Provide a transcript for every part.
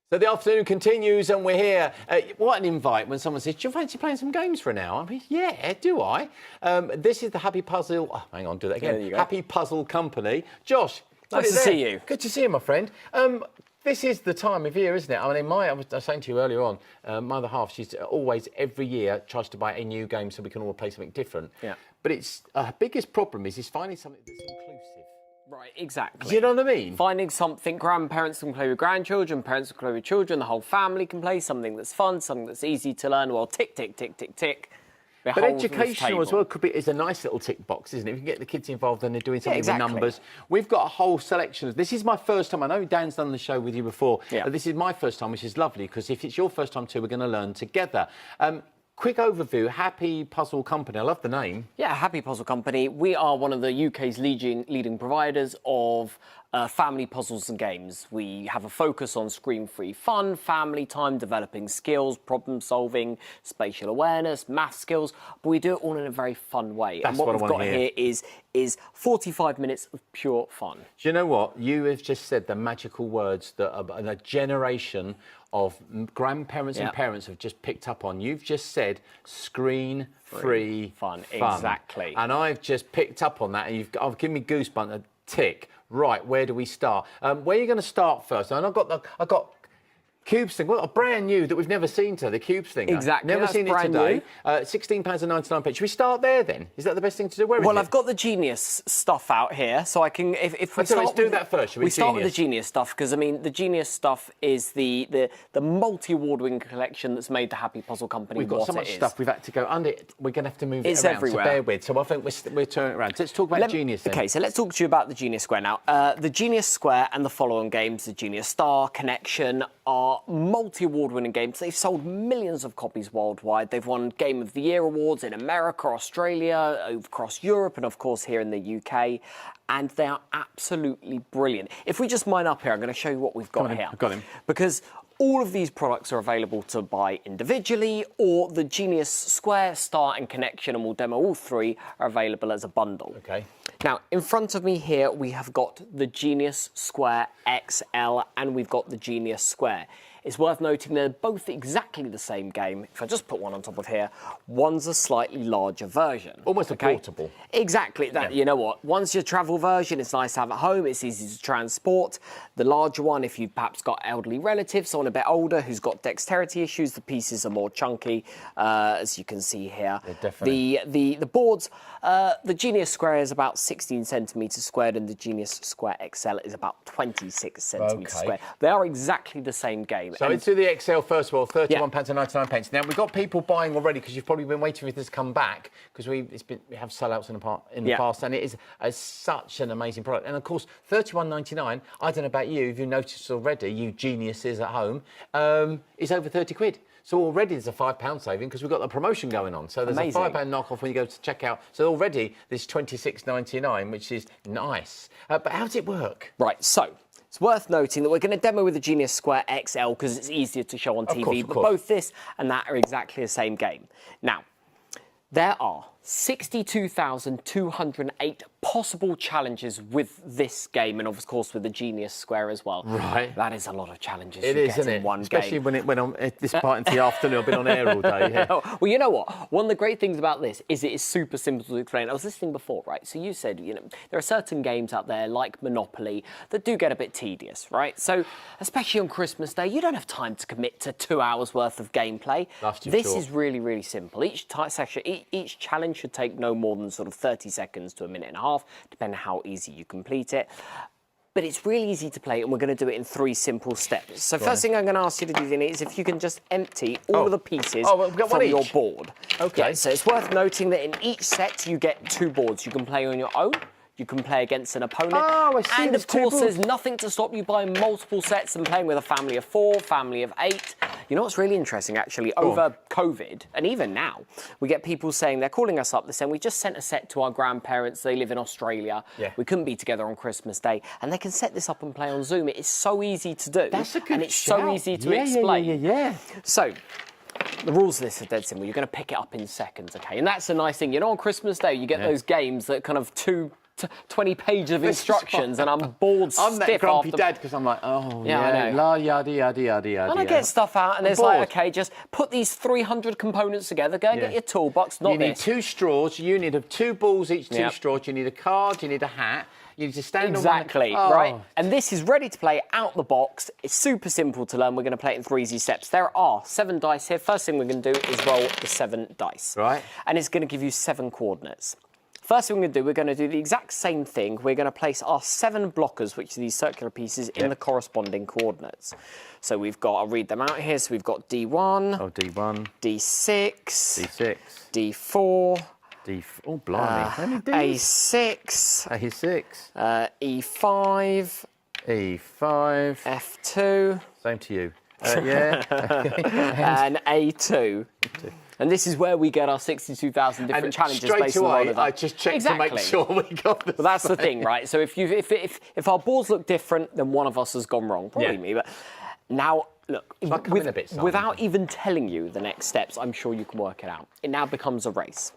So the afternoon continues and we're here. What an invite when someone says, do you fancy playing some games for an hour? I mean, yeah, do I? This is the Happy Puzzle... Oh, hang on, do that again. There you go. Happy Puzzle Company. Josh. Nice to see you. Good to see you, my friend. This is the time of year, isn't it? I mean, I was saying to you earlier on, my other half, she's always, every year, tries to buy a new game so we can all play something different. Yeah. But its biggest problem is finding something that's inclusive. Right, exactly. Do you know what I mean? Finding something grandparents can play with grandchildren, parents can play with children, the whole family can play, something that's fun, something that's easy to learn. Well, tick, tick, tick, tick, tick. But educational as well is a nice little tick box, isn't it? If you can get the kids involved and they're doing something with numbers. We've got a whole selection. This is my first time. I know Dan's done the show with you before. Yeah. But this is my first time, which is lovely, because if it's your first time too, we're going to learn together. Quick overview, Happy Puzzle Company. I love the name. Yeah, Happy Puzzle Company. We are one of the UK's leading providers of family puzzles and games. We have a focus on screen-free fun, family time, developing skills, problem-solving, spatial awareness, math skills, but we do it all in a very fun way. That's and what we've got hear. here is 45 minutes of pure fun. Do you know what? You have just said the magical words that a generation of grandparents and parents have just picked up on. You've just said screen-free fun. Exactly. And I've just picked up on that, and I've given me goosebumps, a tick. Right, where do we start? Where are you going to start first? And I've got Cubes thing, well, brand new that we've never seen the Cubes thing. Exactly. Never seen it today. £16.99. Should we start there then? Is that the best thing to do? Where is it? I've got the Genius stuff out here, so I can. Let's do that first. Shall we start with the Genius stuff because I mean the Genius stuff is the multi-award-winning collection that's made the Happy Puzzle Company. We've got so much stuff we've had to go under. We're going to have to move it around. Everywhere. So bear with. So I think we're turning it around. So let's talk about Genius then. Okay, so let's talk to you about the Genius Square now. The Genius Square and the following games, the Genius Star, Connection, are multi-award-winning games. They've sold millions of copies worldwide. They've won Game of the Year awards in America, Australia, across Europe, and of course here in the UK. And they are absolutely brilliant. If we just line up here, I'm going to show you what we've got here. I've got him. Because all of these products are available to buy individually, or the Genius Square, Star and Connection, and we'll demo all three, are available as a bundle. Okay. Now, in front of me here, we have got the Genius Square XL and we've got the Genius Square. It's worth noting they're both exactly the same game. If I just put one on top of here, one's a slightly larger version. Almost a portable. Exactly. You know what? One's your travel version. It's nice to have at home. It's easy to transport. The larger one, if you've perhaps got elderly relatives, someone a bit older who's got dexterity issues, the pieces are more chunky, as you can see here. Yeah, definitely. The boards, the Genius Square is about 16 centimetres squared and the Genius Square XL is about 26 centimetres squared. They are exactly the same game. So let's do the XL first of all, £31.99. Now, we've got people buying already because you've probably been waiting for this to come back because we have sellouts in the past, and it is such an amazing product. And, of course, £31.99, I don't know about you, if you noticed already, you geniuses at home, is over 30 quid. So already there's a £5 saving because we've got the promotion going on. So there's a £5 knockoff when you go to checkout. So already there's £26.99, which is nice. But how does it work? Right, so it's worth noting that we're going to demo with the Genius Square XL because it's easier to show on TV. But both this and that are exactly the same game. Now, there are 62,208 possible challenges with this game, and of course with the Genius Square as well. Right. That is a lot of challenges. It is, isn't it? Especially when it went on this part into the afternoon. I've been on air all day. Yeah. Well, you know what? One of the great things about this is it is super simple to explain. I was listening before, right? So you said, you know, there are certain games out there like Monopoly that do get a bit tedious, right? So especially on Christmas Day, you don't have time to commit to 2 hours worth of gameplay. This is really, really simple. Each challenge should take no more than sort of 30 seconds to a minute and a half, depending on how easy you complete it. But it's really easy to play, and we're going to do it in 3 simple steps. So first thing I'm going to ask you to do, Vinny, is if you can just empty all of the pieces from your board. Okay. Yeah, so it's worth noting that in each set you get 2 boards. You can play on your own. You can play against an opponent. Oh, I see. And of course, there's nothing to stop you buying multiple sets and playing with a family of 4, family of 8. You know what's really interesting, actually? Over COVID, and even now, we get people saying, they're calling us up, they're saying, we just sent a set to our grandparents, they live in Australia. Yeah. We couldn't be together on Christmas Day. And they can set this up and play on Zoom. It is so easy to do. That's a good And it's so easy to explain. Yeah. So, the rules of this are dead simple. You're going to pick it up in seconds, okay? And that's the nice thing. You know, on Christmas Day, you get those games that kind of 2 20 pages of instructions and I'm bored stiff. I'm that grumpy after... dad because I'm like, oh, Yeah, I know. la, yada, yada, yada, yada. And I get stuff out and it's bored. like, okay, just put these 300 components together, go and get your toolbox, not You need this. 2 straws, you need 2 balls each, 2 Yep. straws, you need a card, you need a hat, you need to stand Exactly, on one... right? And this is ready to play out the box. It's super simple to learn. We're going to play it in 3 easy steps. There are 7 dice here. First thing we're going to do is roll the 7 dice. Right. And it's going to give you 7 coordinates. First thing we're going to do the exact same thing. We're going to place our 7 blockers, which are these circular pieces, in the corresponding coordinates. So we've got, I'll read them out here. So we've got D1. Oh, D1. D6. D6. D4. Oh, blimey. How many Ds? A6. A6. E5. E5. F2. Same to you. Yeah. And A2. And this is where we get our 62,000 different challenges based on the roll of I just checked to make sure we got the But that's the thing, right? So if our boards look different, then one of us has gone wrong. Probably me. But now, look, without even telling you the next steps, I'm sure you can work it out. It now becomes a race.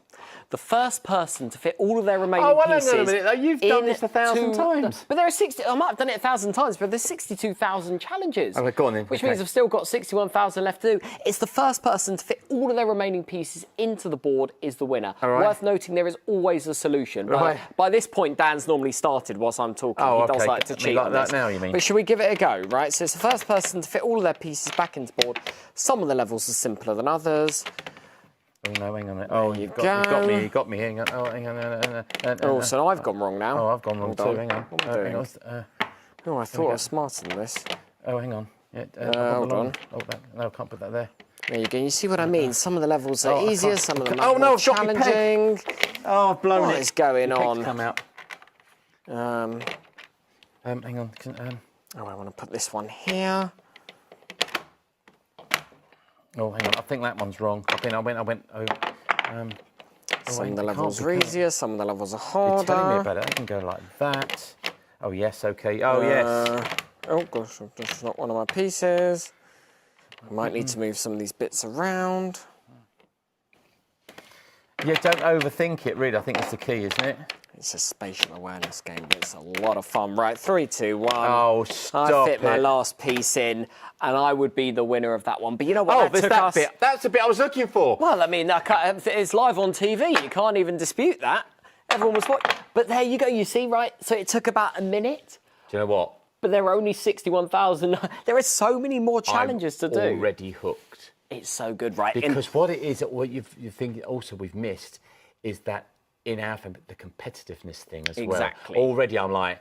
The first person to fit all of their remaining pieces... Oh, hang on a minute. You've done this 1,000 times. But there are 60... I might have done it 1,000 times, but there's 62,000 challenges. Oh, go on then. Which means I've still got 61,000 left to do. It's the first person to fit all of their remaining pieces into the board is the winner. All right. Worth noting, there is always a solution. Right. By this point, Dan's normally started whilst I'm talking. Oh, he does like to cheat on that this. now, you mean? But should we give it a go, right? So it's the first person to fit all of their pieces back into the board. Some of the levels are simpler than others. Oh, no, hang on a minute. Oh, you've got me. Hang on. Oh, hang on. Oh, so I've gone wrong now. Oh, I've gone wrong too. Hang on. What am I doing? Oh, I thought I was smarter than this. Oh, hang on. Yeah, hold on. Oh, no, I can't put that there. There you go. You see what I mean? Some of the levels are easier, some of them are no, more I've got my pen. challenging. Oh, I've blown it. What is going on? Come out. Um, hang on. Oh, I want to put this one here. Oh, hang on. I think that one's wrong. I went. Some of the levels are easier, some of the levels are harder. You're telling me about it. I can go like that. Oh, yes, okay. Oh, yes. Oh, gosh, that's not one of my pieces. I might need to move some of these bits around. Yeah, don't overthink it, really. I think that's the key, isn't it? It's a spatial awareness game, but it's a lot of fun. Right, 3, 2, 1. Oh, stop I fit my last piece in, and I would be the winner of that one. But you know what? Oh, there's that bit. That's the bit I was looking for. Well, I mean, it's live on TV. You can't even dispute that. Everyone was watching. But there you go. You see, right? So it took about a minute. Do you know what? But there were only 61,000. There are so many more challenges to do. Already hooked. It's so good, right? Because what it is, what you think also we've missed is that in our the competitiveness thing as well. Exactly. Already I'm like...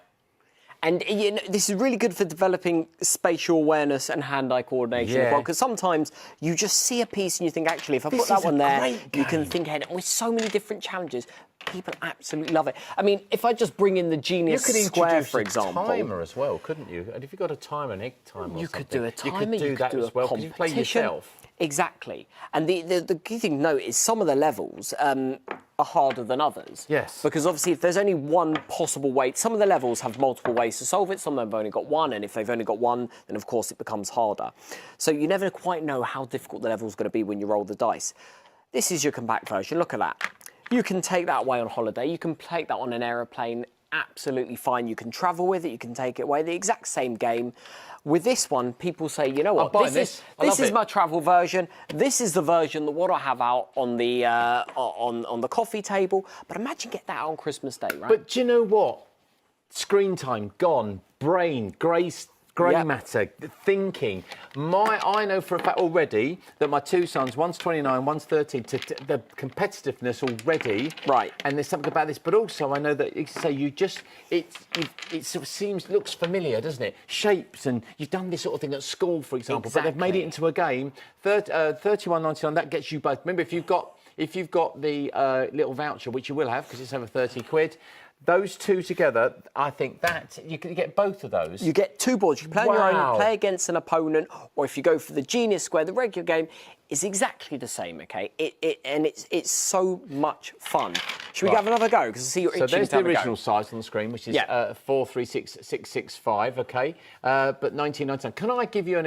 And you know, this is really good for developing spatial awareness and hand-eye coordination as well, because sometimes you just see a piece and you think, actually, if I put that one there, you can think ahead. And with so many different challenges, people absolutely love it. I mean, if I just bring in the Genius Square, for example... You could introduce a timer as well, couldn't you? And if you've got a timer, an egg timer or you something... could do a timer, you could do that as well, because you play yourself. Exactly. And the key thing to note is some of the levels are harder than others. Yes. Because obviously if there's only one possible way, some of the levels have multiple ways to solve it, some of them have only got one, and if they've only got one, then of course it becomes harder. So you never quite know how difficult the level's going to be when you roll the dice. This is your compact version, look at that. You can take that away on holiday, you can take that on an aeroplane, absolutely fine. You can travel with it, you can take it away, the exact same game. With this one, people say, you know what, this is my travel version. This is the version that what I have out on the on the coffee table. But imagine get that out on Christmas Day, right? But do you know what? Screen time gone, brain, grey matter, thinking. I know for a fact already that my 2 sons, one's 29, one's 13, the competitiveness already. Right. And there's something about this, but also I know that it sort of looks familiar, doesn't it? Shapes, and you've done this sort of thing at school, for example, but they've made it into a game. 31.99, that gets you both. Remember, if you've got the little voucher, which you will have because it's over 30 quid. Those two together, I think that you can get both of those. You get 2 boards. You can play on your own, play against an opponent, or if you go for the Genius Square, the regular game is exactly the same. Okay, it's so much fun. Should we have another go? Because I see you're itching to have a go. So there's the original size on the screen, which is 436665. Okay, but 19.99. Can I give you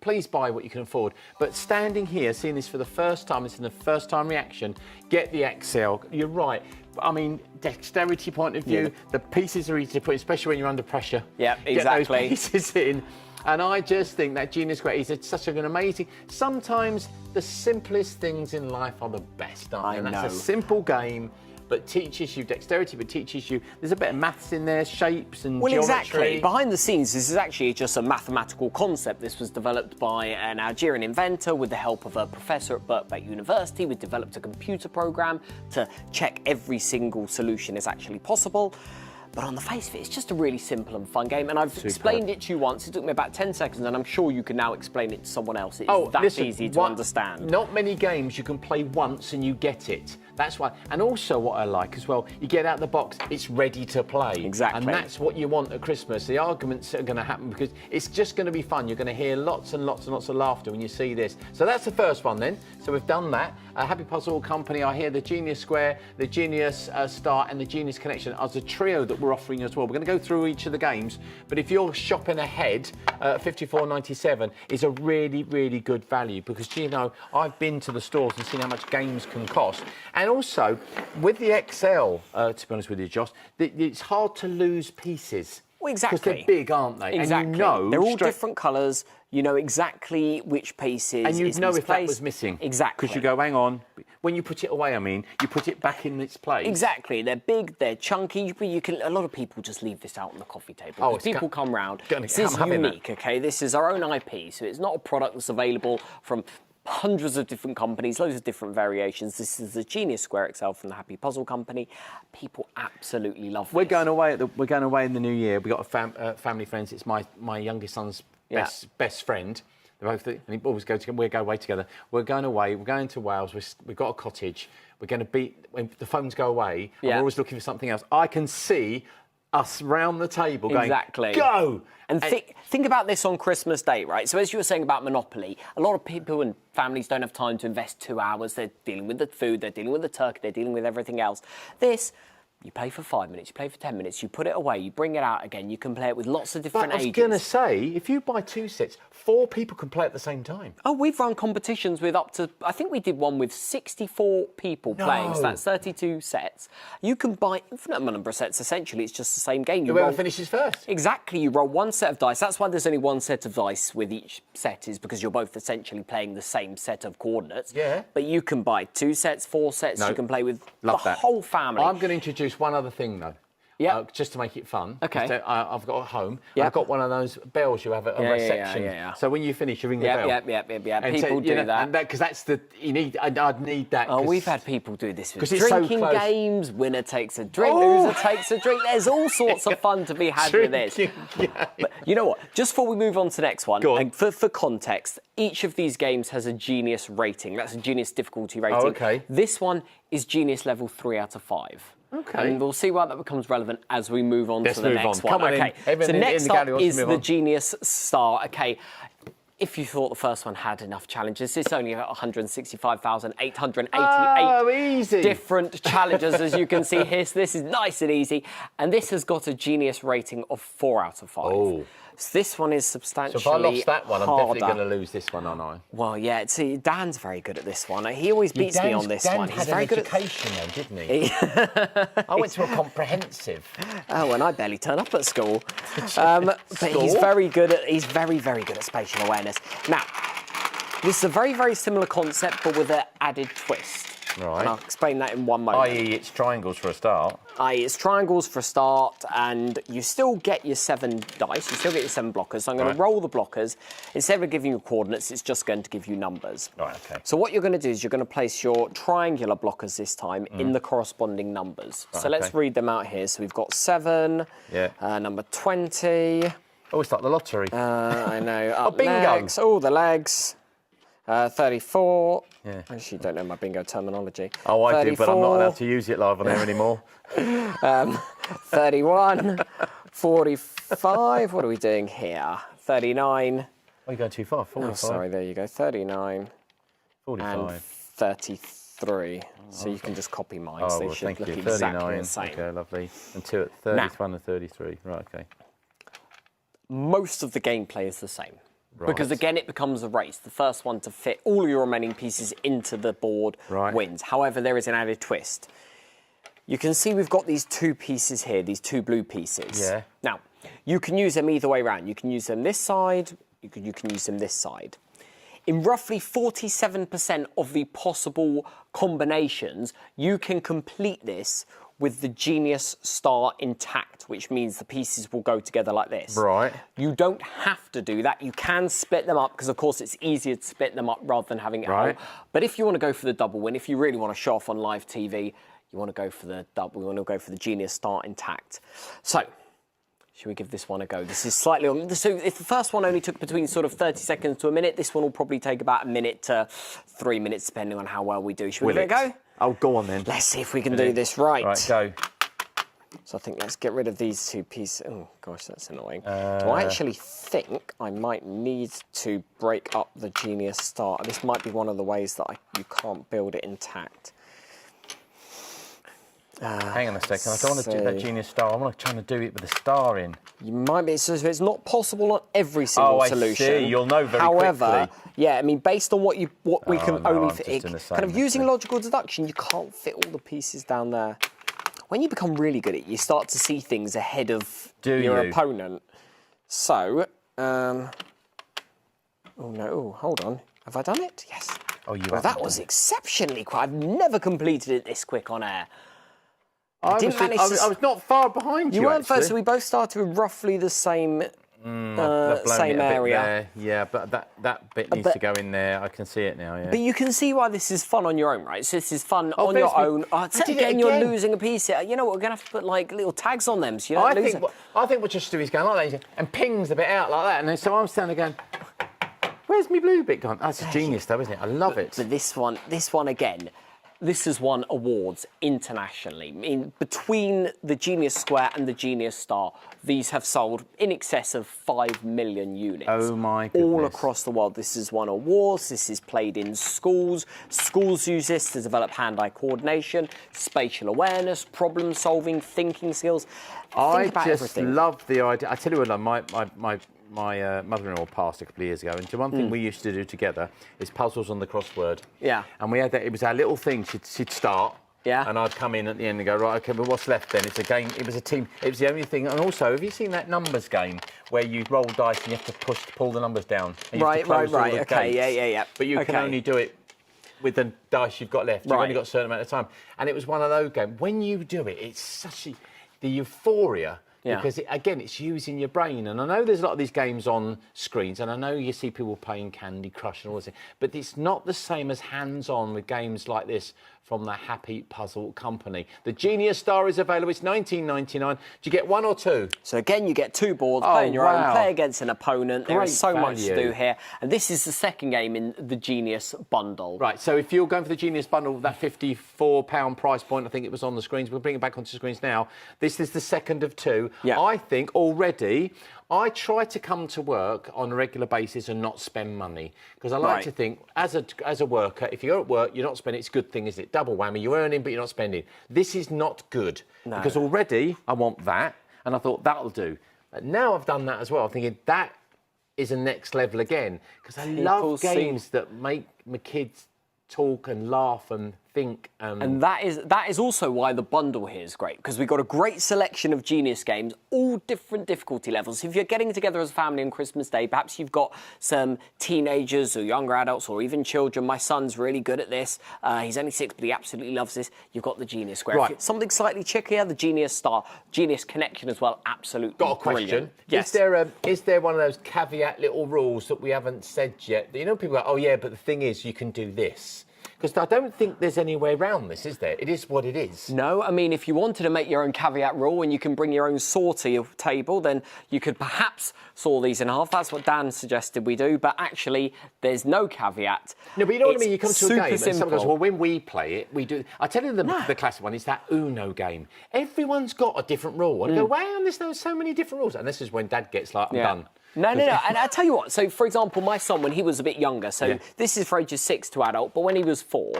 please buy what you can afford. But standing here, seeing this for the first time, this is the first time reaction. Get the XL. You're right. I mean, dexterity point of view, the pieces are easy to put, especially when you're under pressure. Yeah, exactly. Get those pieces in. And I just think that Genius Square is such an amazing... Sometimes the simplest things in life are the best, aren't they? And that's a simple game, but teaches you dexterity, but teaches you... There's a bit of maths in there, shapes and geometry. Exactly. Behind the scenes, this is actually just a mathematical concept. This was developed by an Algerian inventor with the help of a professor at Birkbeck University. We developed a computer program to check every single solution is actually possible. But on the face of it, it's just a really simple and fun game. And I've explained it to you once. It took me about 10 seconds, and I'm sure you can now explain it to someone else. It's easy to understand. Not many games you can play once and you get it. That's why. And also what I like as well, you get out the box, it's ready to play. Exactly. And that's what you want at Christmas. The arguments are going to happen because it's just going to be fun. You're going to hear lots and lots and lots of laughter when you see this. So that's the first one then. So we've done that. Happy Puzzle Company, I hear the Genius Square, the Genius Star and the Genius Connection as a trio that we're offering as well. We're going to go through each of the games, but if you're shopping ahead, $54.97 is a really, really good value because, you know, I've been to the stores and seen how much games can cost. And also, with the XL, to be honest with you, Josh, it's hard to lose pieces. Well, exactly. Because they're big, aren't they? Exactly. And you know... They're all different colours. You know exactly which pieces and you'd know if that was missing. Exactly. Because you go, hang on. When you put it away, I mean, you put it back in its place. Exactly. They're big, they're chunky. You can. A lot of people just leave this out on the coffee table. Oh, people come round. This is unique, okay? This is our own IP, so it's not a product that's available from hundreds of different companies, loads of different variations. This is the Genius Square XL from the Happy Puzzle Company. People absolutely love this. We're going away in the new year. We've got family friends. It's my youngest son's best friend. They're both, and we always go together. We go away together. We're going away. We're going to Wales. We've got a cottage. We're going to be when the phones go away. We're always looking for something else. I can see us round the table going, go! And think about this on Christmas Day, right? So as you were saying about Monopoly, a lot of people and families don't have time to invest 2 hours. They're dealing with the food, they're dealing with the turkey, they're dealing with everything else. This, you play for 5 minutes, you play for 10 minutes, you put it away, you bring it out again, you can play it with lots of different ages. I was going to say, if you buy 2 sets, 4 people can play at the same time. Oh, we've run competitions with up to, I think we did one with 64 people playing, so that's 32 sets. You can buy infinite number of sets, essentially, it's just the same game. Whoever finishes first. Exactly, you roll 1 set of dice. That's why there's only 1 set of dice with each set, is because you're both essentially playing the same set of coordinates. Yeah. But you can buy 2 sets, 4 sets, you can play with the whole family. I'm going to introduce one other thing, though. Yeah. Just to make it fun. Okay. I've got at home. Yeah. I've got one of those bells you have at a reception. Yeah. So when you finish, you ring the bell. Yeah. People do that. Because that's the you need. I'd need that. Oh, we've had people do this with drinking games. Winner takes a drink. Loser takes a drink. There's all sorts of fun to be had with this. But you know what? Just before we move on to the next one, and for context, each of these games has a Genius rating. That's a Genius difficulty rating. Oh, okay. This one is Genius level 3 out of 5. Okay. And we'll see why that becomes relevant as we move on to the next one. Come on okay. In. So next up is the Genius Star. Okay. If you thought the first one had enough challenges, it's only 165,888 different challenges, as you can see here. So this is nice and easy. And this has got a Genius rating of 4 out of 5. Oh. So this one is substantially harder. So if I lost that one, I'm definitely going to lose this one, aren't I? Well, yeah. See, Dan's very good at this one. He always beats me on this one. He's very good at education, though, didn't he? I went to a comprehensive. Oh, and I barely turn up at school. But he's very good at. He's very, very good at spatial awareness. Now, this is a very, very similar concept, but with an added twist. Right. And I'll explain that in one moment. I.e., it's triangles for a start. It's triangles for a start, and you still get your 7 dice, you still get your 7 blockers. So I'm going to roll the blockers. Instead of giving you coordinates, it's just going to give you numbers. Right, okay. So what you're going to do is you're going to place your triangular blockers this time in the corresponding numbers. Right, so let's read them out here. So we've got 7, number 20. Oh, it's like the lottery. I know. Bingo. Legs. Oh, the legs. 34. Yeah. I actually don't know my bingo terminology. Oh, I 34. Do, but I'm not allowed to use it live on air anymore. 31, 45. What are we doing here? 39. Oh, you're going too far. 45. Oh, sorry, there you go. 39. 45. And 33. So you can just copy mine. Oh, so they well, should thank look you. exactly 39. the same. Okay, lovely. And 2 at 31 and 33. Right, okay. Most of the gameplay is the same. Right. Because again, it becomes a race. The first one to fit all of your remaining pieces into the board wins. However, there is an added twist. You can see we've got these 2 pieces here, these 2 blue pieces. Yeah. Now, you can use them either way around. You can use them this side, you can use them this side. In roughly 47% of the possible combinations, you can complete this with the Genius Star intact, which means the pieces will go together like this. Right. You don't have to do that. You can split them up, because of course it's easier to split them up rather than having it Right. whole. But if you want to go for the double win, if you really want to show off on live TV, you want to go for the double, you want to go for the Genius Star intact. So, should we give this one a go? This is slightly on. So if the first one only took between sort of 30 seconds to a minute, this one will probably take about a minute to 3 minutes, depending on how well we do. Should we give it a go? Oh, go on then. Let's see if we can do this right. Right, go. So I think let's get rid of these 2 pieces. Oh, gosh, that's annoying. Do I actually think I might need to break up the Genius Star? This might be one of the ways that you can't build it intact. Hang on a second, I don't want to do that Genius Star. I want to try to do it with a star in. You might be, so it's not possible on every single solution. Oh, I see. You'll know very However, quickly. yeah, I mean, based on what we can no, only I'm fit, just in the same kind of using method. logical deduction, you can't fit all the pieces down there. When you become really good at it, you start to see things ahead of your opponent. So, oh no, hold on. Have I done it? Yes. Oh, you Well, that was exceptionally quick. I've never completed it this quick on air. I was not far behind you. You weren't actually. first, so we both started with roughly the same same area. Yeah, but that bit needs to go in there. I can see it now. Yeah. But you can see why this is fun on your own, right? So this is fun on there's your own. again. You're losing a piece here. You know what? We're going to have to put like little tags on them so you don't lose it. I think what just do is go like that and pings the bit out like that, and then so I'm standing there going, "Where's my blue bit gone?" That's a genius, though, isn't it? I love it. But this one again. This has won awards internationally. Between the Genius Square and the Genius Star, these have sold in excess of 5 million units. Oh my goodness. All across the world. This has won awards. This is played in schools. Schools use this to develop hand-eye coordination, spatial awareness, problem-solving, thinking skills. I Think about just everything. love the idea. I tell you what, my mother-in-law passed a couple of years ago, and the one thing we used to do together is puzzles on the crossword. Yeah. And we had that. It was our little thing. She'd start. Yeah. And I'd come in at the end and go, right, okay, but what's left then? It's a game. It was a team. It was the only thing. And also, have you seen that numbers game where you roll dice and you have to pull the numbers down? And you have to close all the Okay, gates, yeah. But you can only do it with the dice you've got left. You've only got a certain amount of time. And it was one of those games. When you do it, it's such the euphoria. Yeah. Because, again, it's using your brain. And I know there's a lot of these games on screens, and I know you see people playing Candy Crush and all this, but it's not the same as hands-on with games like this from the Happy Puzzle Company. The Genius Star is available. It's $19.99. Do you get one or two? So again, you get 2 boards, play on your own, play against an opponent. There is so much to do here. And this is the second game in the Genius bundle. Right, so if you're going for the Genius bundle, that £54 price point, I think it was on the screens. We'll bring it back onto the screens now. This is the second of 2. Yeah. I think already I try to come to work on a regular basis and not spend money, because I like to think, as a worker, if you're at work, you're not spending, it's a good thing, isn't it? Double whammy, you're earning, but you're not spending. This is not good, because already I want that, and I thought that'll do. But now I've done that as well, I'm thinking that is a next level again, because I love games that make my kids talk and laugh and think. And that is also why the bundle here is great, because we've got a great selection of Genius games, all different difficulty levels. If you're getting together as a family on Christmas Day, perhaps you've got some teenagers or younger adults or even children. My son's really good at this. He's only 6, but he absolutely loves this. You've got the Genius Square. Right. Something slightly trickier, the Genius Star, Genius Connection as well, absolutely Got a question. Brilliant. Yes. Is there one of those caveat little rules that we haven't said yet? You know, people go, oh yeah, but the thing is, you can do this. Because I don't think there's any way around this, is there? It is what it is. No, I mean, if you wanted to make your own caveat rule and you can bring your own saw to your table, then you could perhaps saw these in half. That's what Dan suggested we do. But actually, there's no caveat. No, but you know what I mean? You come to a game simple. and someone goes, well, when we play it, we do... I tell you the classic one, it's that Uno game. Everyone's got a different rule. And I go, wow, there's so many different rules. And this is when Dad gets like, I'm done. No. And I tell you what, so for example, my son, when he was a bit younger, so this is for ages 6 to adult, but when he was 4,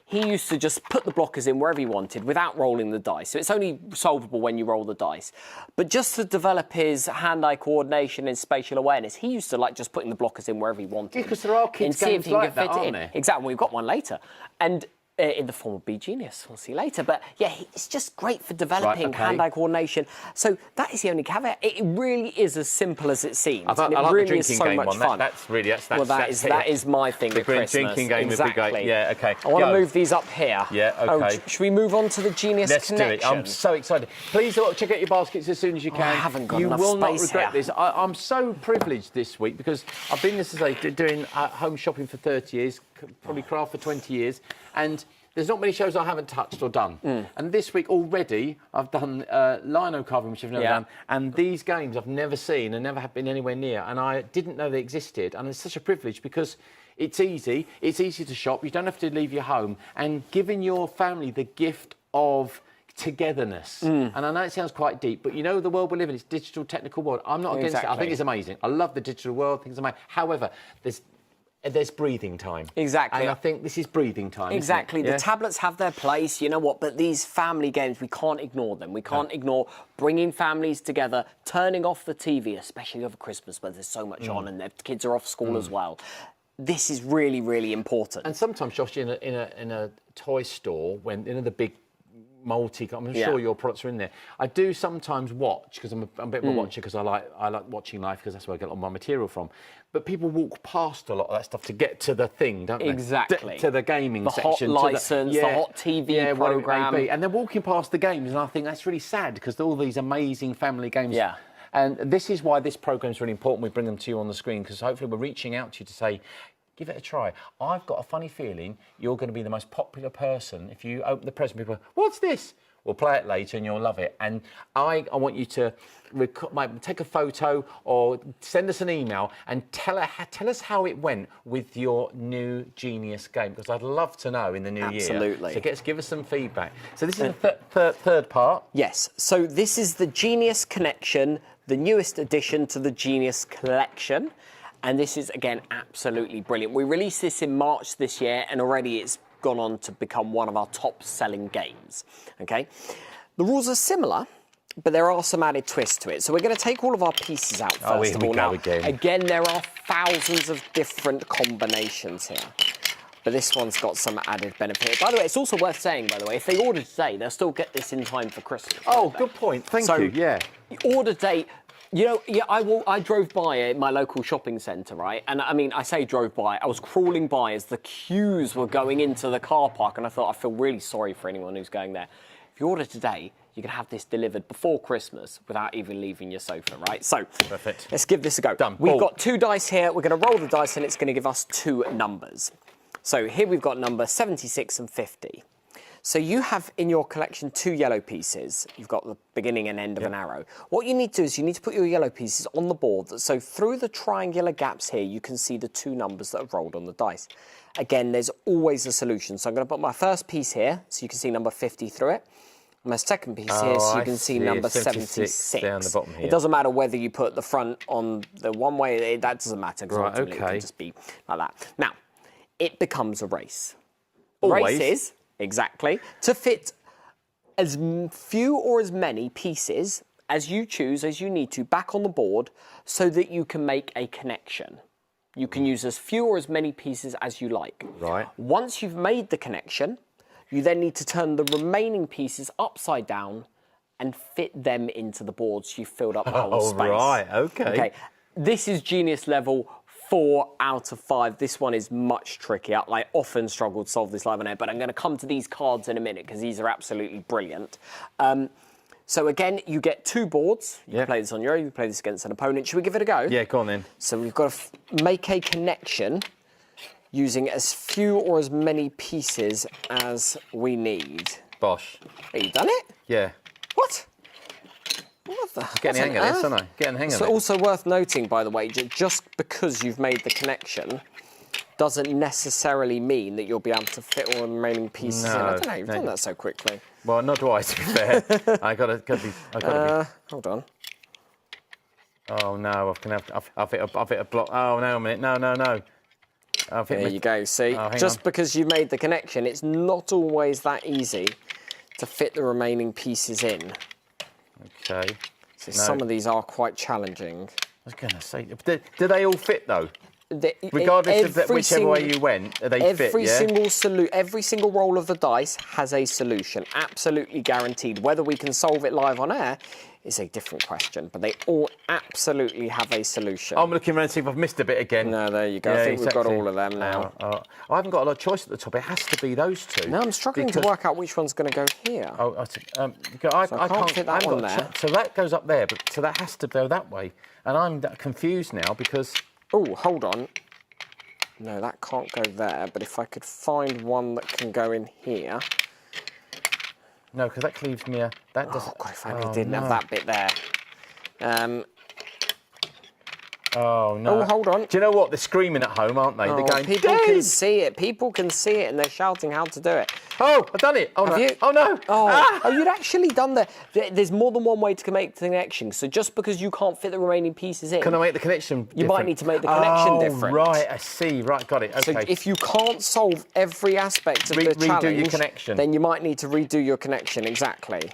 he used to just put the blockers in wherever he wanted without rolling the dice. So it's only solvable when you roll the dice. But just to develop his hand-eye coordination and spatial awareness, he used to like just putting the blockers in wherever he wanted. Yeah, because there are kids games like that, aren't there? Exactly, we've got one later. And in the form of Be Genius. We'll see later. But yeah, it's just great for developing hand-eye coordination. So that is the only caveat. It really is as simple as it seems. I like really the drinking so game much one. Fun. That is my thing the at Christmas. Drinking game would be great. Yeah, okay. I want to move these up here. Yeah, okay. Should we move on to the Genius Connection? Let's do it. I'm so excited. Please check out your baskets as soon as you can. I haven't got you enough will not space regret here. this. I'm so privileged this week because I've been, as I say, doing home shopping for 30 years, probably craft for 20 years, and there's not many shows I haven't touched or done. And this week already, I've done lino carving, which I've never done, and these games I've never seen and never have been anywhere near, and I didn't know they existed, and it's such a privilege because it's easy to shop, you don't have to leave your home, and giving your family the gift of togetherness. And I know it sounds quite deep, but you know the world we live in, it's digital, technical world. I'm not against it. I think it's amazing. I love the digital world. I think it's amazing. However, there's breathing time. Exactly. And I think this is breathing time. Exactly. The tablets have their place, you know what, but these family games, we can't ignore them. We can't ignore bringing families together, turning off the TV, especially over Christmas where there's so much on and their kids are off school as well. This is really, really important. And sometimes, Josh, in a toy store, when the big I'm sure your products are in there. I do sometimes watch because I'm a bit of a watcher because I like watching life because that's where I get a lot of my material from. But people walk past a lot of that stuff to get to the thing, don't they? Exactly. To the gaming section, hot license, the hot TV program, and they're walking past the games, and I think that's really sad because all these amazing family games. Yeah. And this is why this program is really important. We bring them to you on the screen because hopefully we're reaching out to you to say, give it a try. I've got a funny feeling you're going to be the most popular person. If you open the present, people go, what's this? We'll play it later and you'll love it. And I want you to take a photo or send us an email and tell us how it went with your new Genius game, because I'd love to know in the new year. Absolutely. So give us some feedback. So this is the third part. Yes. So this is the Genius Connection, the newest addition to the Genius Collection. And this is, again, absolutely brilliant. We released this in March this year, and already it's gone on to become one of our top-selling games, okay? The rules are similar, but there are some added twists to it. So we're going to take all of our pieces out first of all. Now, again, there are thousands of different combinations here. But this one's got some added benefit. By the way, it's also worth saying, by the way, if they order today, they'll still get this in time for Christmas. Oh, good point. Thank you. Yeah. Order date. You know, I drove by my local shopping centre, right? And I mean, I say drove by, I was crawling by as the queues were going into the car park, and I thought, I feel really sorry for anyone who's going there. If you order today, you can have this delivered before Christmas without even leaving your sofa, right? So, perfect. Let's give this a go. Done. We've got 2 dice here. We're going to roll the dice, and it's going to give us 2 numbers. So here we've got number 76 and 50. So you have in your collection 2 yellow pieces. You've got the beginning and end of an arrow. What you need to do is you need to put your yellow pieces on the board. So through the triangular gaps here, you can see the 2 numbers that have rolled on the dice. Again, there's always a solution. So I'm going to put my first piece here, so you can see number 50 through it. My second piece here, so you can see number 76. Down the bottom here. It doesn't matter whether you put the front on the one way, that doesn't matter, because ultimately it can just be like that. Now, it becomes a race. Always. Race is, exactly, to fit as few or as many pieces as you choose, as you need to, back on the board so that you can make a connection. You can use as few or as many pieces as you like. Right. Once you've made the connection, you then need to turn the remaining pieces upside down and fit them into the board so you've filled up the whole space. Right, okay. This is Genius level 4 out of 5. This one is much trickier. I often struggle to solve this live on air, but I'm going to come to these cards in a minute because these are absolutely brilliant. So again, you get 2 boards. You can play this on your own, you can play this against an opponent. Should we give it a go? Yeah, go on then. So we've got to make a connection using as few or as many pieces as we need. Bosh. Have you done it? Yeah. What? What the? Getting the hang of this, aren't I? Getting the hang of it. It's also worth noting, by the way, just because you've made the connection doesn't necessarily mean that you'll be able to fit all the remaining pieces in. I don't know, you've done that so quickly. Well, not do I, to be fair. I gotta be. Hold on. Oh no, I've hit a block. Oh no, a minute. No. There you go. See, just because you made the connection, it's not always that easy to fit the remaining pieces in. Okay. So some of these are quite challenging. I was going to say, do they all fit though? Regardless of whichever way you went, they fit, yeah? Every single roll of the dice has a solution, absolutely guaranteed. Whether we can solve it live on air is a different question, but they all absolutely have a solution. I'm looking around to see if I've missed a bit again. No, there you go. I think we've got all of them now. I haven't got a lot of choice at the top. It has to be those two. No, I'm struggling to work out which one's going to go here. I can't fit that one there. So that goes up there, but so that has to go that way. And I'm confused now because... Oh, hold on. No, that can't go there, but if I could find one that can go in here... No, because that leaves me a... That doesn't... Oh, God, if I only didn't have that bit there. Oh, no. Oh, hold on. Do you know what? They're screaming at home, aren't they? Oh, they're going, people can see it. People can see it, and they're shouting how to do it. Oh, I've done it. Oh, have no. You? Oh, no. Oh, you'd actually done that. There's more than one way to make the connection. So just because you can't fit the remaining pieces in... Can I make the connection different? You might need to make the connection different. Right, I see. Right, got it. Okay. So if you can't solve every aspect of the challenge... Redo your connection. Then you might need to redo your connection, exactly.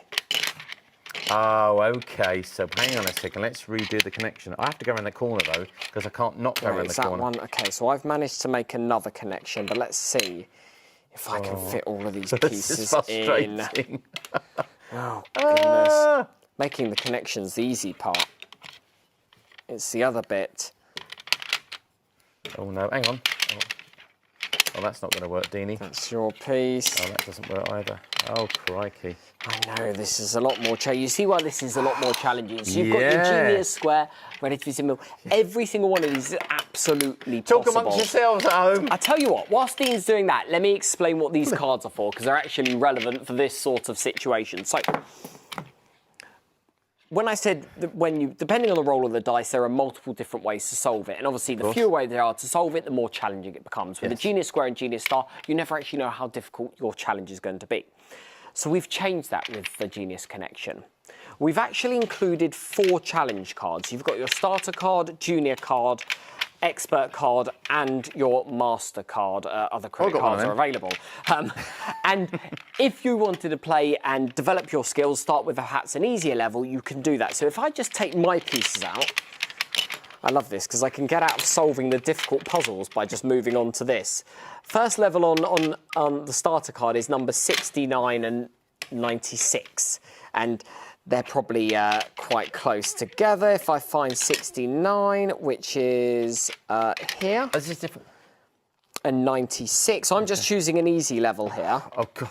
Oh, OK. So hang on a second. Let's redo the connection. I have to go around the corner, though, because I can't not go around the corner. One? OK, so I've managed to make another connection, but let's see if I can fit all of these pieces in. Oh, goodness. Making the connection's the easy part. It's the other bit. Oh, no. Hang on. Oh, that's not going to work, Deanie. That's your piece. Oh, that doesn't work either. Oh, crikey. I know, this is a lot more challenging. You see why this is a lot more challenging? So you've got your genius square ready to be simple. Every single one of these is absolutely possible. Talk amongst yourselves at home. I tell you what, whilst Dean's doing that, let me explain what these cards are for, because they're actually relevant for this sort of situation. So, when I said that depending on the roll of the dice, there are multiple different ways to solve it. And obviously, the fewer ways there are to solve it, the more challenging it becomes. With the Genius Square and Genius Star, you never actually know how difficult your challenge is going to be. So we've changed that with the Genius Connection. We've actually included 4 challenge cards. You've got your starter card, junior card, expert card, and your master card. Other credit cards are available. And if you wanted to play and develop your skills, start with perhaps an easier level, you can do that. So if I just take my pieces out, I love this because I can get out of solving the difficult puzzles by just moving on to this. First level on the starter card is number 69 and 96. And they're probably quite close together. If I find 69, which is here. Is this different? And 96. So I'm just choosing an easy level here. Oh, God.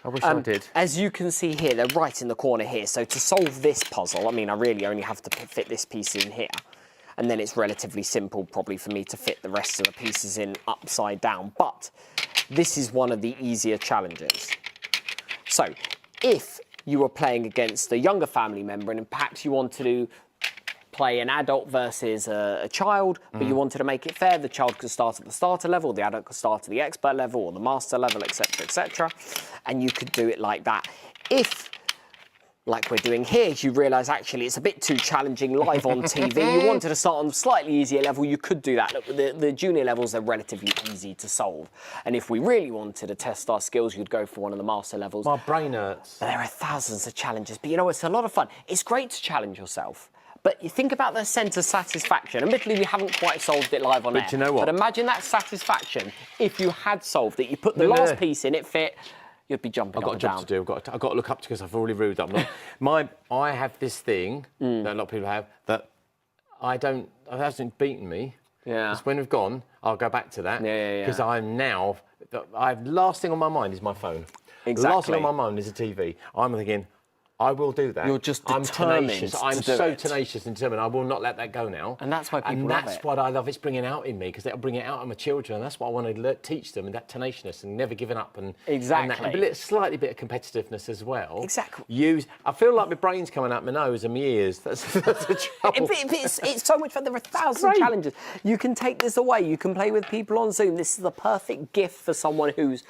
I wish I did. As you can see here, they're right in the corner here. So to solve this puzzle, I mean, I really only have to fit this piece in here. And then it's relatively simple, probably, for me to fit the rest of the pieces in upside down. But this is one of the easier challenges. So if you were playing against a younger family member and perhaps you wanted to play an adult versus a child, but you wanted to make it fair, the child could start at the starter level, the adult could start at the expert level or the master level, etc., and you could do it like that. If, like we're doing here, you realise actually it's a bit too challenging live on TV, you wanted to start on a slightly easier level, you could do that. Look, the junior levels are relatively easy to solve. And if we really wanted to test our skills, you'd go for one of the master levels. My brain hurts. There are thousands of challenges, but you know, it's a lot of fun. It's great to challenge yourself. But you think about the sense of satisfaction. Admittedly, we haven't quite solved it live on air. But you know what? But imagine that satisfaction if you had solved it. You put the last piece in, it fit, you'd be jumping up and down. I've got a job to do. I've got to look up because I've already rude. I'm not. I have this thing that a lot of people have that it hasn't beaten me. Yeah. Because when we've gone, I'll go back to that. Yeah. Because I'm now, last thing on my mind is my phone. Exactly. The last thing on my mind is a TV. I'm thinking, I will do that. You're just I'm determined tenacious. to I'm do so it. tenacious and determined. I will not let that go now. And that's why people love it. And that's what I love. It's bringing out in me because that'll bring it out of my children. And that's what I want to teach them, and that tenaciousness and never giving up and exactly. And that slightly bit of competitiveness as well. Exactly. I feel like my brain's coming out my nose and my ears. That's the trouble. It's so much fun. There are 1,000 challenges. You can take this away. You can play with people on Zoom. This is the perfect gift for someone who's.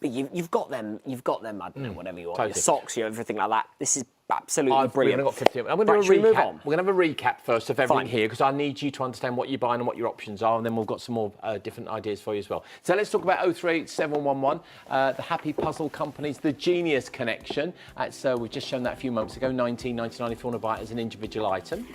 You've got them. I don't know, whatever you want. Totally. Your socks, everything like that. This is absolutely brilliant. We've got 15. I'm going to do a recap. We're going to have a recap first of everything here because I need you to understand what you're buying and what your options are, and then we've got some more different ideas for you as well. So let's talk about 038711, the Happy Puzzle Company's The Genius Connection. We've just shown that a few months ago, $19.99 if you want to buy it as an individual item.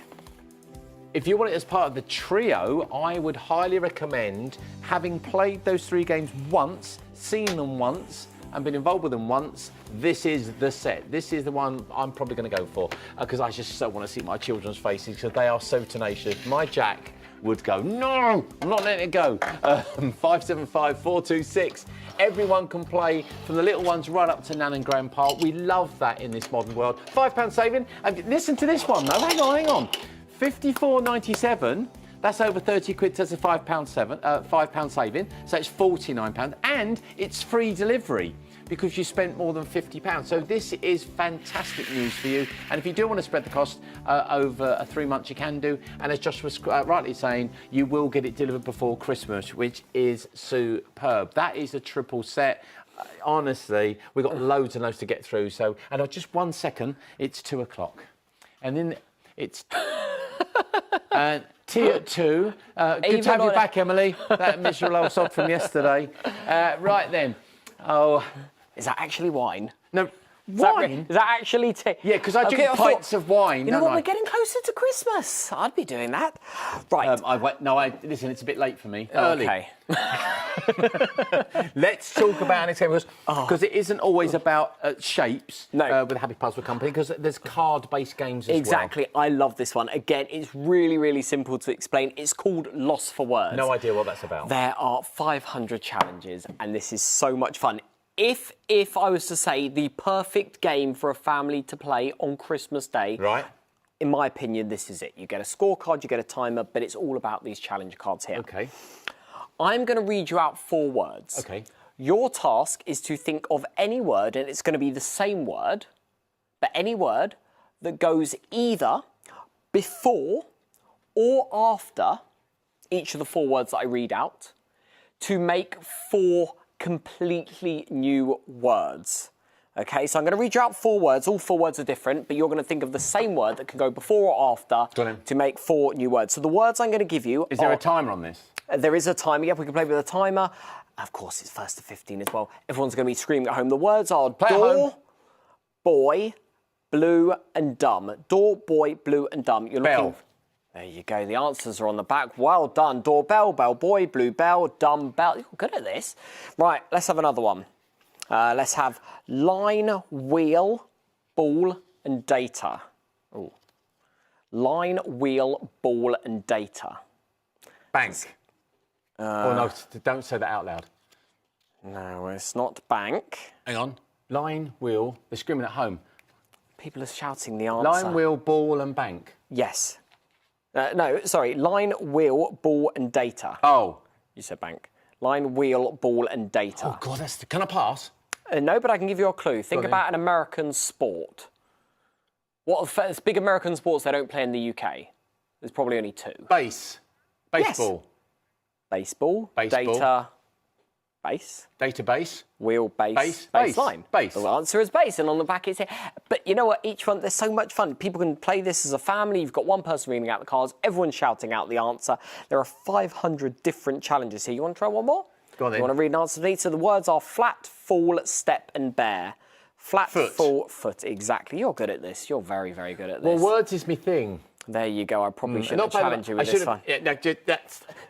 if you want it as part of the trio, I would highly recommend, having played those 3 games once, seen them once, and been involved with them once, this is the set. This is the one I'm probably going to go for, because I just so want to see my children's faces, because they are so tenacious. My Jack would go, no, I'm not letting it go. 575-426. Everyone can play, from the little ones right up to Nan and Grandpa. We love that in this modern world. £5 saving. And listen to this one, though. Hang on. 54.97. That's over 30 quid. That's a £5 saving. So it's £49, and it's free delivery, because you spent more than £50. So this is fantastic news for you. And if you do want to spread the cost over 3 months, you can do. And as Josh was rightly saying, you will get it delivered before Christmas, which is superb. That is a triple set. Honestly, we've got loads and loads to get through. So, and just 1 second, it's 2 o'clock. And then it's... tea at 2. Good to have you back, Emily. That miserable old sod from yesterday. Right then. Oh... Is that actually wine? No, wine? Is that actually tea? Yeah, because I drink pints of wine. You know what? We're getting closer to Christmas. I'd be doing that. Right. Listen, it's a bit late for me. Early. Okay. Let's talk about our next game, because it isn't always about shapes with the Happy Puzzle Company, because there's card-based games as well. Exactly. I love this one. Again, it's really, really simple to explain. It's called Lost for Words. No idea what that's about. There are 500 challenges, and this is so much fun. If I was to say the perfect game for a family to play on Christmas Day, right? In my opinion, this is it. You get a scorecard, you get a timer, but it's all about these challenge cards here. Okay. I'm going to read you out 4 words. Okay. Your task is to think of any word, and it's going to be the same word, but any word that goes either before or after each of the 4 words that I read out, to make 4 completely new words. Okay, so I'm going to read you out 4 words. All 4 words are different, but you're going to think of the same word that can go before or after to make 4 new words. So the words I'm going to give you Is there a timer on this? There is a timer. Yep, we can play with a timer. Of course, it's 1st to 15 as well. Everyone's going to be screaming at home. The words are door, boy, blue, and dumb. Door, boy, blue, and dumb. You're looking... There you go. The answers are on the back. Well done. Doorbell, bell boy, blue bell, dumb bell. You're good at this. Right, let's have another one. Let's have line, wheel, ball, and data. Ooh. Line, wheel, ball, and data. Bank. Oh, no, don't say that out loud. No, it's not bank. Hang on. Line, wheel. They're screaming at home. People are shouting the answer. Line, wheel, ball, and bank. Yes. No, sorry. Line, wheel, ball, and data. Oh. You said bank. Line, wheel, ball, and data. Oh, God, can I pass? No, but I can give you a clue. Think about an American sport. What big American sports they don't play in the UK? There's probably only 2. Baseball. Yes. Baseball. Data. Base. Database. Wheel, base. Baseline. Base. The answer is base, and on the back it's here. But you know what? Each one, there's so much fun. People can play this as a family. You've got one person reading out the cards. Everyone's shouting out the answer. There are 500 different challenges here. You want to try one more? Go on then. You want to read an answer to these? So the words are flat, fall, step, and bear. Flat, fall, foot. Exactly. You're good at this. You're very, very good at this. Well, words is my thing. There you go. I probably shouldn't challenge you with this one. Yeah,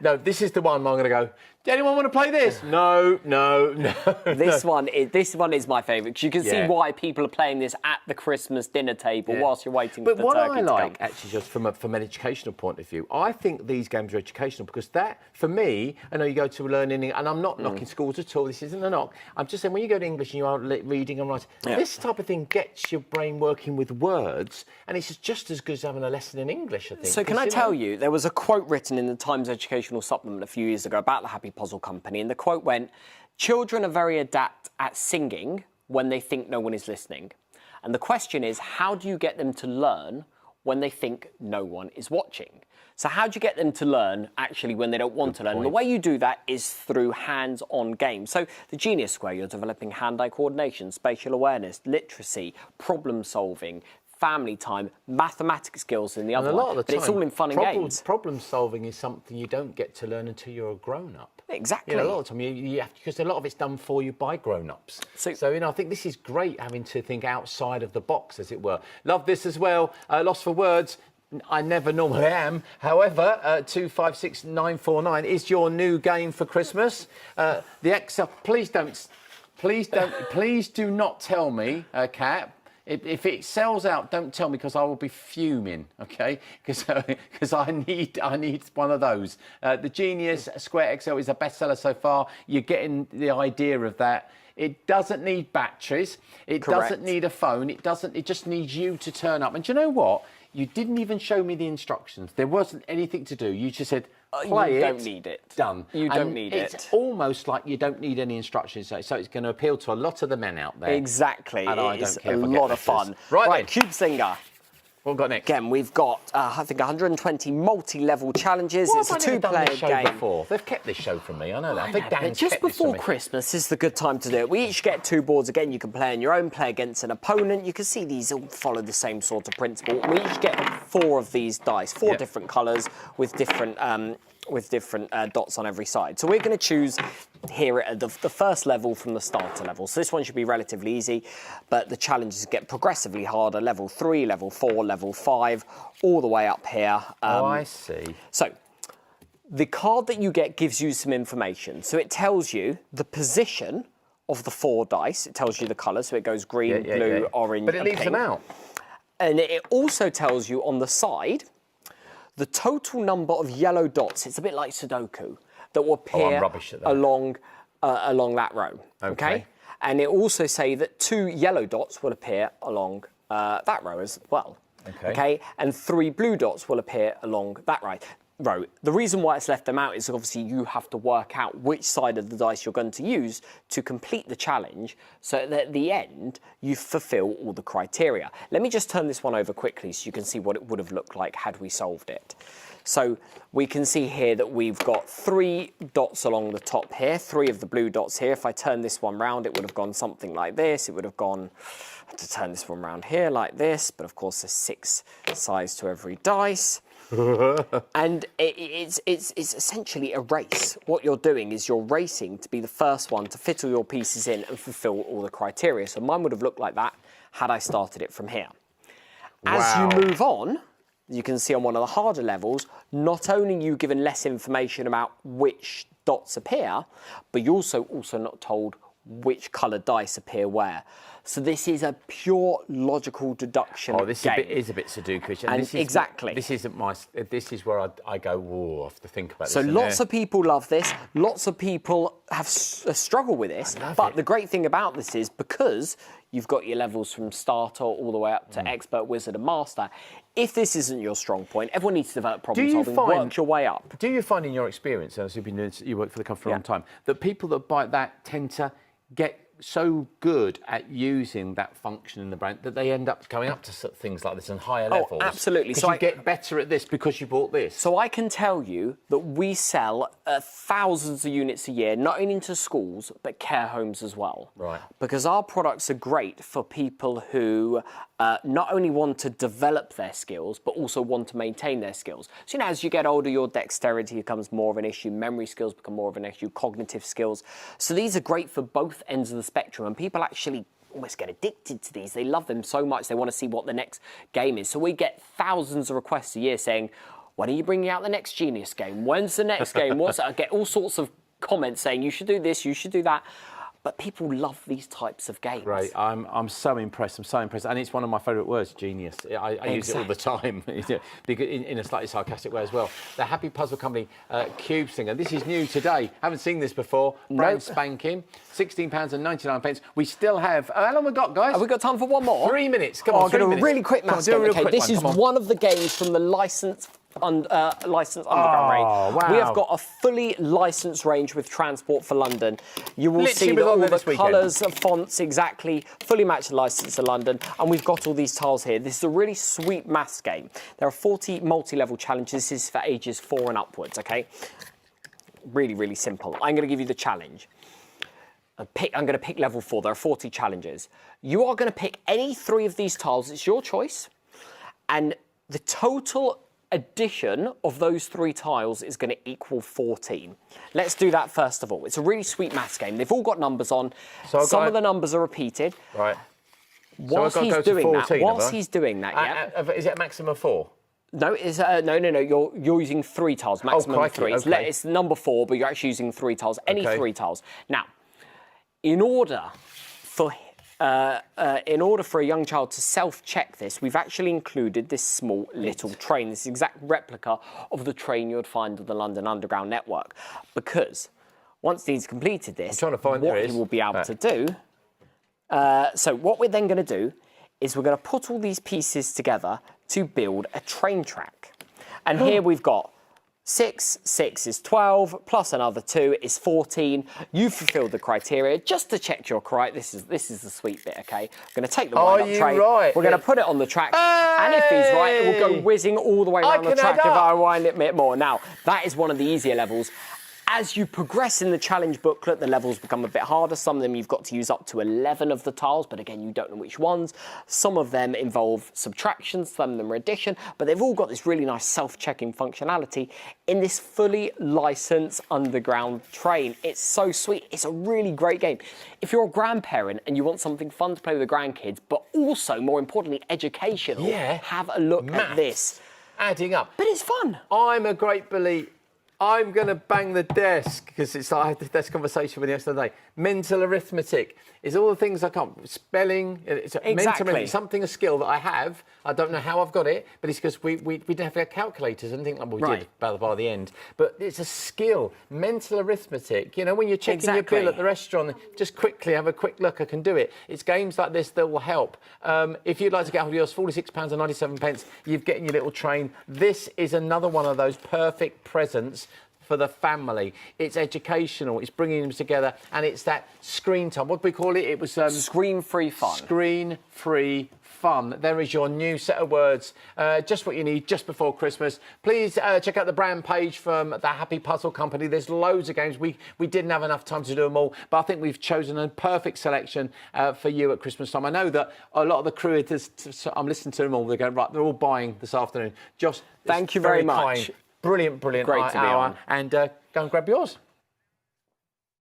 no, this is the one I'm going to go. Do anyone want to play this? No. This one is my favourite, because you can see why people are playing this at the Christmas dinner table whilst you're waiting for the turkey to come. But what I like, actually, just from an educational point of view, I think these games are educational, because that, for me, I know you go to learning, and I'm not knocking schools at all, this isn't a knock. I'm just saying, when you go to English and you are reading and writing, this type of thing gets your brain working with words, and it's just as good as having a lesson in English, I think. So can I tell you, there was a quote written in the Times Educational Supplement a few years ago about the Happy Puzzle Company, and the quote went, "Children are very adept at singing when they think no one is listening. And the question is, how do you get them to learn when they think no one is watching?" So how do you get them to learn actually when they don't want to learn? And the way you do that is through hands-on games. So the Genius Square, you're developing hand-eye coordination, spatial awareness, literacy, problem solving, family time, mathematics skills in the other one. But it's all in fun and games. Problem solving is something you don't get to learn until you're a grown-up. Exactly. You know, a lot of the time you have to, because a lot of it's done for you by grown-ups. So I think this is great, having to think outside of the box, as it were. Love this as well. Lost for Words. I never normally am. However, 256949 is your new game for Christmas. The Excel. Please do not tell me, Kat. If it sells out, don't tell me because I will be fuming. Okay, because I need one of those. The Genius Square XL is a bestseller so far. You're getting the idea of that. It doesn't need batteries. It doesn't need a phone. It just needs you to turn up. And do you know what? You didn't even show me the instructions. There wasn't anything to do. You just said, play it. You don't need it. Done. You don't need it. It's almost like you don't need any instructions. So it's going to appeal to a lot of the men out there. Exactly. And I it's don't care a if I get lot of fun. letters. Right, Cube Singer. What have we got next? Again, we've got, I think, 120 multi-level challenges. What it's have a two-player game. Before? They've kept this show from me. I know that. I think Dan's just kept this before from me. Christmas is the good time to do it. We each get 2 boards. Again, you can play on your own, play against an opponent. You can see these all follow the same sort of principle. We each get 4 of these dice, 4 different colours with different dots on every side. So we're going to choose here at the first level from the starter level. So this one should be relatively easy, but the challenges get progressively harder. Level 3, level 4, level 5, all the way up here. I see. So the card that you get gives you some information. So it tells you the position of the 4 dice. It tells you the colour, so it goes green, blue, orange, but it and leaves pink. them out. And it also tells you on the side the total number of yellow dots. It's a bit like Sudoku that will appear along that row. Okay. And it also say that 2 yellow dots will appear along that row as well. Okay. And 3 blue dots will appear along that row. The reason why it's left them out is obviously you have to work out which side of the dice you're going to use to complete the challenge so that at the end you fulfill all the criteria. Let me just turn this one over quickly so you can see what it would have looked like had we solved it. So we can see here that we've got 3 dots along the top here, 3 of the blue dots here. If I turn this one round, it would have gone something like this. It would have gone, I have to turn this one round here like this, but of course there's 6 sides to every dice. And it's essentially a race. What you're doing is you're racing to be the first one to fit all your pieces in and fulfill all the criteria. So mine would have looked like that had I started it from here. As you move on, you can see on one of the harder levels, not only are you given less information about which dots appear, but you're also not told which coloured dice appear where. So this is a pure logical deduction game. Is a bit Sudoku-ish. And exactly. This is where I go, whoa, I have to think about this. So lots of people love this. Lots of people have struggle with this. But the great thing about this is because you've got your levels from starter all the way up to expert, wizard and master, if this isn't your strong point, everyone needs to develop problem solving, work your way up. Do you find in your experience, as you work for the company for a long time, that people that buy that tend to get so good at using that function in the brand that they end up going up to things like this and higher levels? Oh, absolutely. So you get better at this because you bought this. So I can tell you that we sell thousands of units a year, not only into schools, but care homes as well. Right. Because our products are great for people who not only want to develop their skills, but also want to maintain their skills. So, as you get older, your dexterity becomes more of an issue, memory skills become more of an issue, cognitive skills. So these are great for both ends of the spectrum, and people actually almost get addicted to these. They love them so much, they want to see what the next game is. So we get thousands of requests a year saying, when are you bringing out the next Genius game? When's the next game? I get all sorts of comments saying, you should do this, you should do that. But people love these types of games. Right, I'm so impressed. I'm so impressed, and it's one of my favourite words, genius. I use it all the time, in a slightly sarcastic way as well. The Happy Puzzle Company Cube Singer. This is new today. Haven't seen this before. Brand spanking. £16.99. We still have. How long we got, guys? Have we got time for one more? 3 minutes. Come on, I'll 3 minutes. A really quick maths game. Okay, this is one of the games from the licensed underground range. Wow. We have got a fully licensed range with transport for London. You will see that all the colours, fonts, exactly, fully matched the licence to London. And we've got all these tiles here. This is a really sweet maths game. There are 40 multi-level challenges. This is for ages 4 and upwards, okay? Really, really simple. I'm going to give you the challenge. I'm going to pick level 4. There are 40 challenges. You are going to pick any 3 of these tiles. It's your choice. And the total addition of those 3 tiles is going to equal 14. Let's do that first of all. It's a really sweet maths game. They've all got numbers on. So some of the numbers are repeated. Right. Whilst he's doing that, yeah. Is it a maximum of 4? No, it's no. You're using 3 tiles, maximum of 3. Okay. It's number 4, but you're actually using 3 tiles. Any 3 tiles. Now, in order for a young child to self-check this, we've actually included this small little train, this exact replica of the train you would find on the London Underground network. Because once he's completed this, what he will be able to do. So what we're then going to do is we're going to put all these pieces together to build a train track. And here we've got 6 is 12, plus another 2 is 14. You've fulfilled the criteria. Just to check you're correct, this is the sweet bit, okay? We're going to take the wind-up train. Right? We're going to put it on the track. And if he's right, it will go whizzing all the way around the track if I wind it a bit more. Now, that is one of the easier levels. As you progress in the challenge booklet, the levels become a bit harder. Some of them you've got to use up to 11 of the tiles, but again, you don't know which ones. Some of them involve subtraction, some of them are addition, but they've all got this really nice self-checking functionality in this fully licensed underground train. It's so sweet. It's a really great game. If you're a grandparent and you want something fun to play with the grandkids, but also, more importantly, educational, have a look at this. Adding up. But it's fun. I'm a great believer. I'm going to bang the desk because I had this conversation with you yesterday. Mental arithmetic is all the things I can't. Spelling, it's something, a skill that I have. I don't know how I've got it, but it's because we didn't have our calculators and things like we did by the end. But it's a skill. Mental arithmetic. You know, when you're checking your bill at the restaurant, just quickly have a quick look. I can do it. It's games like this that will help. If you'd like to get hold of yours, £46.97. You're getting your little train. This is another one of those perfect presents for the family. It's educational, it's bringing them together, and it's that screen time. What do we call it? It was screen-free fun. Screen-free fun. There is your new set of words, just what you need just before Christmas. Please check out the brand page from the Happy Puzzle Company. There's loads of games. We didn't have enough time to do them all, but I think we've chosen a perfect selection for you at Christmas time. I know that a lot of the creators, I'm listening to them all, they're going, right, they're all buying this afternoon. Josh, thank you very much. Brilliant Great to be hour. on. And go and grab yours.